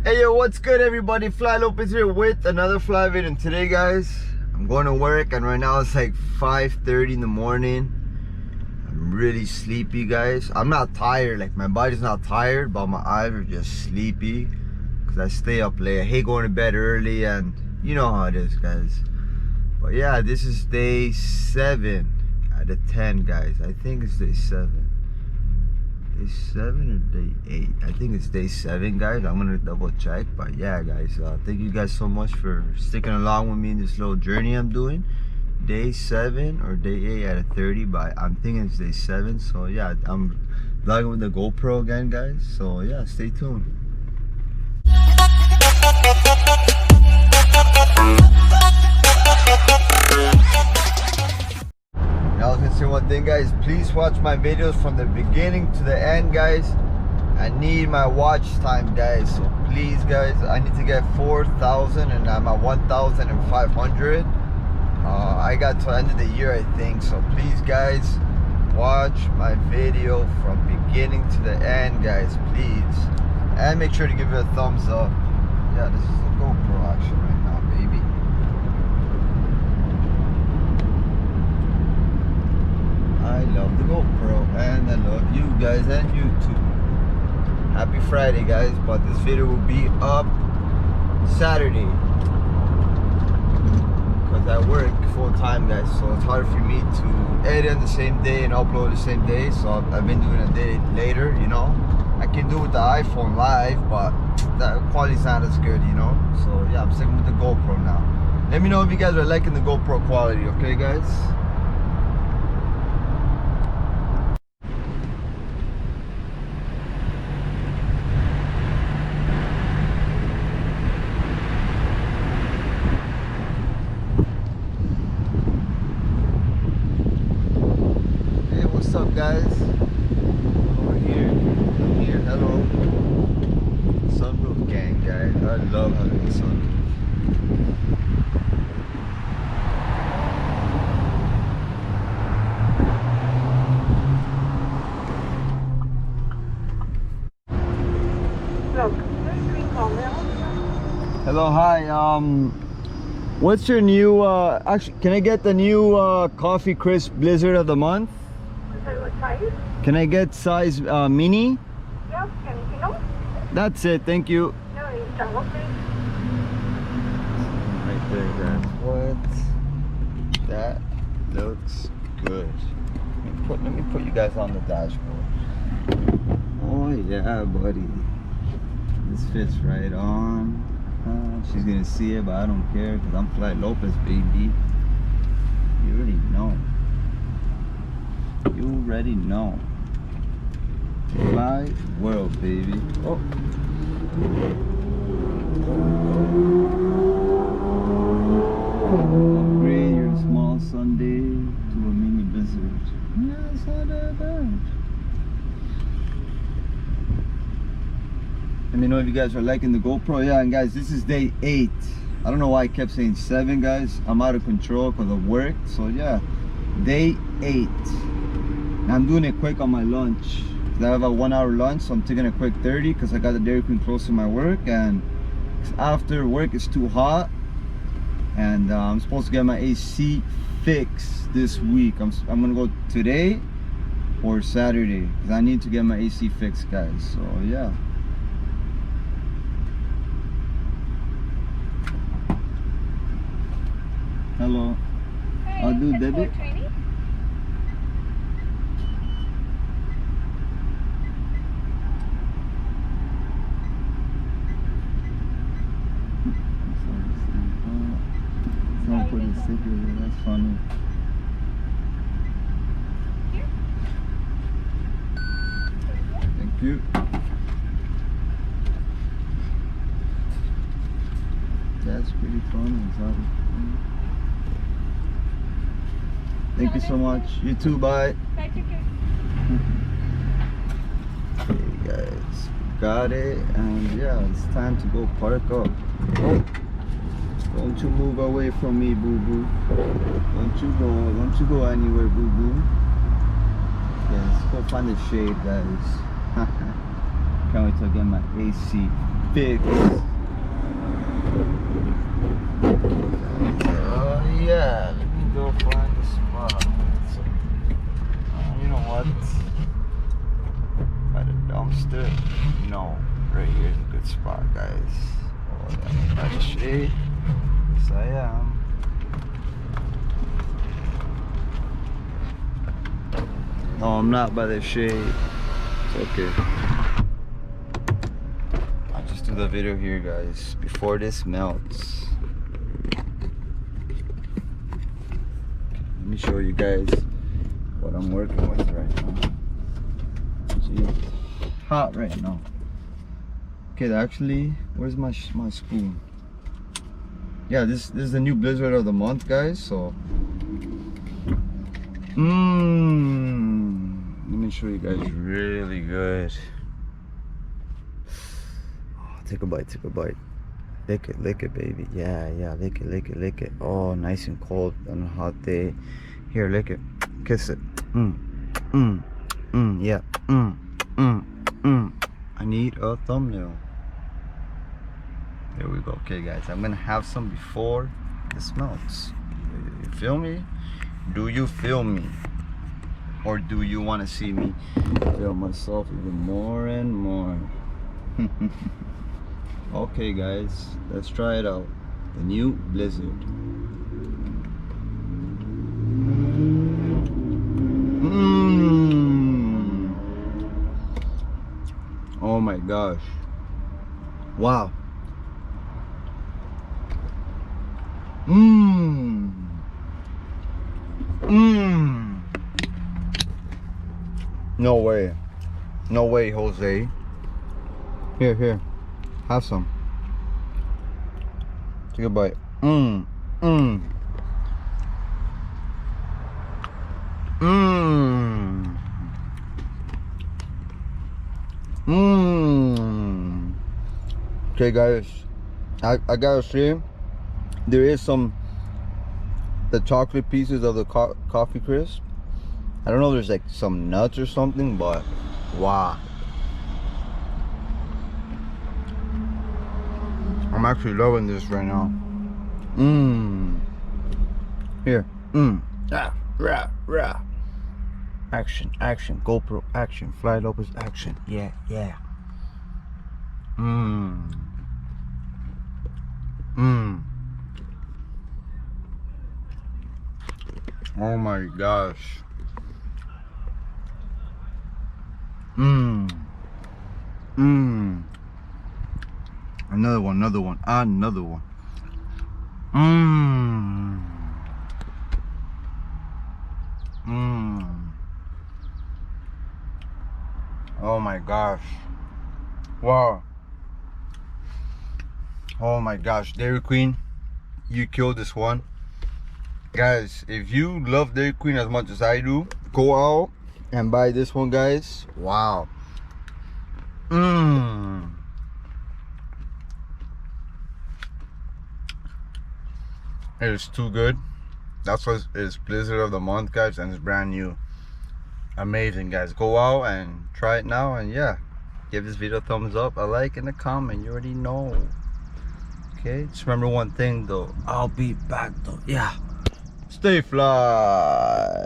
Hey yo, what's good everybody? Fly Lopez here with another fly video, and today guys, I'm going to work and right now it's like 5:30 in the morning. I'm really sleepy guys. I'm not tired, like my body's not tired, but my eyes are just sleepy because I stay up late. I hate going to bed early and you know how it is guys. But yeah, this is day 7 out of 10 guys. I think it's day 7. Day 7 or day 8? I think it's day 7 guys. I'm gonna double check, but yeah guys, thank you guys so much for sticking along with me in this little journey I'm doing. Day 7 or day 8 out of 30, but I'm thinking it's day 7. So yeah, I'm vlogging with the GoPro again guys, so yeah, stay tuned. I was gonna say one thing guys, please watch my videos from the beginning to the end guys. I need my watch time guys, so please guys, I need to get 4,000 and I'm at 1,500. I got to the end of the year I think, so please guys, watch my video from beginning to the end guys, please. And make sure to give it a thumbs up. Yeah, this is the GoPro action right now baby. I love the GoPro and I love you guys and you too. Happy Friday guys, but this video will be up Saturday because I work full time guys, so it's hard for me to edit on the same day and upload the same day, so I've been doing a day later, you know. I can do it with the iPhone live, but the quality's not as good, you know. So yeah, I'm sticking with the GoPro now. Let me know if you guys are liking the GoPro quality, okay guys? What's up guys? Over here. I'm here. Hello. Sunroof gang guys. I love having a sunroof. Hello, hi. What's your new actually, can I get the new Coffee Crisp Blizzard of the month? What size? Can I get size mini? Yeah, anything else? That's it, thank you. No, double please. Right there, guys. What? That looks good. Let me put you guys on the dashboard. Oh yeah, buddy. This fits right on. She's gonna see it, but I don't care because I'm Fly Lopez, baby. You already know. You already know. Fly world, baby. Oh. Upgrade your small Sunday to a mini Blizzard. Yeah, it's not that bad. Let me know if you guys are liking the GoPro. Yeah, and guys, this is day 8. I don't know why I kept saying 7, guys. I'm out of control because of work. So yeah, day 8. I'm doing it quick on my lunch. I have a 1 hour lunch, so I'm taking a quick 30 because I got the Dairy Queen close to my work, and after work it's too hot, and I'm supposed to get my AC fixed this week. I'm gonna go today or Saturday because I need to get my AC fixed, guys. So yeah. Hello. Hey, I'll do debit. 420. Someone put a sticker there, that's funny. Here. Thank you. That's pretty funny. Thank you so much. You too, bye. Bye, take care. Okay guys, got it, and yeah, it's time to go park up. Oh, don't you move away from me, boo boo. Don't you go anywhere, boo boo. Okay, let's go find the shade, guys. Can't wait to get my AC fix. Oh yeah, let me go find the spot. So, you know what? By the dumpster? No, right here is a good spot, guys. Oh yeah, by the shade. Yes, I am. No, I'm not by the shade. It's okay. I'll just do the video here, guys, before this melts. Let me show you guys what I'm working with right now. See, it's hot right now. Okay, actually, where's my spoon? Yeah, this is the new blizzard of the month, guys. So, let me show you guys really good. Oh, take a bite, take a bite. Lick it, baby. Yeah, lick it. Oh, nice and cold on a hot day. Here, lick it. Kiss it. Yeah. I need a thumbnail. There we go. Okay, guys, I'm gonna have some before this melts. You feel me? Do you feel me? Or do you want to see me feel myself even more and more? Okay, guys, let's try it out. The new blizzard. Oh my gosh. Wow. No way, Jose. Here, have some. Take a bite. Okay, guys, I gotta say, there is the chocolate pieces of the coffee crisp. I don't know if there's like some nuts or something, but wow. I'm actually loving this right now. Here. Action, GoPro action, Fly Lopez action. Yeah. Oh my gosh. Another one. Oh my gosh. Wow. Oh my gosh, Dairy Queen, you killed this one. Guys, if you love Dairy Queen as much as I do, go out and buy this one, guys. Wow. It is too good. That's what is Blizzard of the Month, guys, and it's brand new. Amazing, guys. Go out and try it now, and yeah, give this video a thumbs up, a like, and a comment. You already know. Okay, just remember one thing though, I'll be back though. Yeah, stay fly.